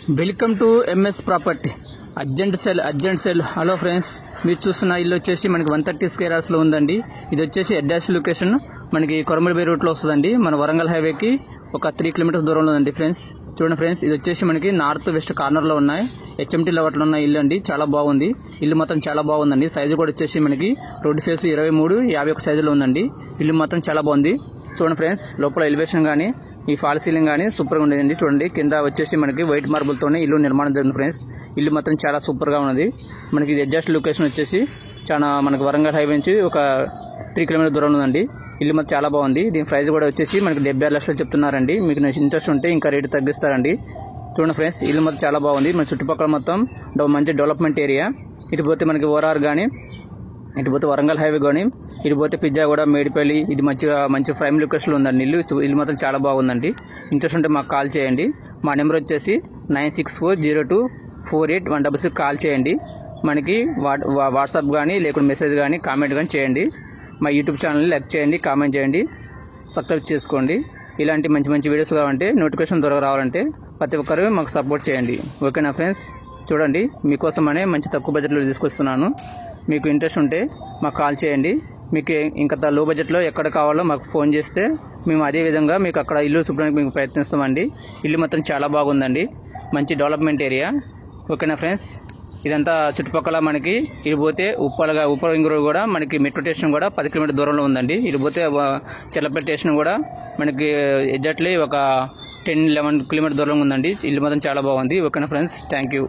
Welcome to MS property urgent cell. Hello friends, మీరు చూస్తున్న ఇల్లు వచ్చేసి మనకి 130 స్క్వేర్ యార్డ్స్లో ఉందండి. ఇది వచ్చేసి ఎడ్డాష్ లొకేషన్, మనకి కొరమలబే రూట్లో వస్తుందండి. మన వరంగల్ హైవేకి ఒక 3 కిలోమీటర్స్ దూరంలో ఉందండి ఫ్రెండ్స్. చూడండి ఫ్రెండ్స్, ఇది వచ్చేసి మనకి నార్త్ వెస్ట్ కార్నర్లో ఉన్నాయి, హెచ్ఎంటీ లెవెట్లో ఉన్న ఇల్లు అండి. చాలా బాగుంది ఇల్లు, మొత్తం చాలా బాగుందండి. సైజు కూడా వచ్చేసి మనకి రోడ్ ఫేస్ 23-51 సైజులో ఉందండి. ఇల్లు మాత్రం చాలా బాగుంది. చూడండి ఫ్రెండ్స్, లోపల ఎలివేషన్ కానీ ఈ ఫాల్ సీలింగ్ కానీ సూపర్గా ఉండేదండి. చూడండి, కింద వచ్చేసి మనకి వైట్ మార్బుల్తోనే ఇల్లు నిర్మాణం జరిగింది ఫ్రెండ్స్. ఇల్లు మాత్రం చాలా సూపర్గా ఉన్నది. మనకి ఇది అడ్జస్ట్ లొకేషన్ వచ్చేసి చాలా మనకి వరంగల్ హైవే నుంచి ఒక 3 కిలోమీటర్ దూరంలో ఉందండి. ఇల్లు మాత్రం చాలా బాగుంది. దీని ప్రైస్ కూడా వచ్చేసి మనకి 76 లక్షలు చెప్తున్నారండి. మీకు ఇంట్రెస్ట్ ఉంటే ఇంకా రేటు తగ్గిస్తారండి. చూడండి ఫ్రెండ్స్, ఇల్లు మాత్రం చాలా బాగుంది. మన చుట్టుపక్కల మొత్తం మంచి డెవలప్మెంట్ ఏరియా. ఇటు పోతే మనకి ఓఆర్ కానీ, ఇటు పోతే వరంగల్ హైవే కానీ, ఇటు పోతే పిజ్జాగూడ, మేడిపల్లి, ఇది మంచి ప్రైమ్ లొకేషన్లో ఉందండి. ఇల్లు మాత్రం చాలా బాగుందండి. ఇంట్రెస్ట్ ఉంటే మాకు కాల్ చేయండి. మా నెంబర్ వచ్చేసి 9640248166 కాల్ చేయండి. మనకి వాట్సాప్ కానీ లేకుంటే మెసేజ్ కానీ కామెంట్ కానీ చేయండి. మా యూట్యూబ్ ఛానల్ని లైక్ చేయండి, కామెంట్ చేయండి, సబ్స్క్రైబ్ చేసుకోండి. ఇలాంటి మంచి వీడియోస్ కావాలంటే, నోటిఫికేషన్ త్వరగా రావాలంటే ప్రతి ఒక్కరు మాకు సపోర్ట్ చేయండి. ఓకేనా ఫ్రెండ్స్? చూడండి, మీకోసమనే మంచి తక్కువ బడ్జెట్లో తీసుకొస్తున్నాను. మీకు ఇంట్రెస్ట్ ఉంటే మాకు కాల్ చేయండి. మీకు ఇంకా లో బడ్జెట్లో ఎక్కడ కావాలో మాకు ఫోన్ చేస్తే మేము అదే విధంగా మీకు అక్కడ ఇల్లు చూపడానికి మీకు ప్రయత్నిస్తామండి. ఇల్లు మాత్రం చాలా బాగుందండి, మంచి డెవలప్మెంట్ ఏరియా. ఓకేనా ఫ్రెండ్స్? ఇదంతా చుట్టుపక్కల మనకి ఇది పోతే ఉప్పల్ రింగ్ రోడ్ కూడా మనకి మెట్రో స్టేషన్ కూడా 10 కిలోమీటర్ దూరంలో ఉందండి. ఇది పోతే చెల్లపల్లి స్టేషన్ కూడా మనకి ఎగ్జాక్ట్లీ ఒక 10-11 కిలోమీటర్ దూరంలో ఉందండి. ఇల్లు మాత్రం చాలా బాగుంది. ఓకేనా ఫ్రెండ్స్? Thank you.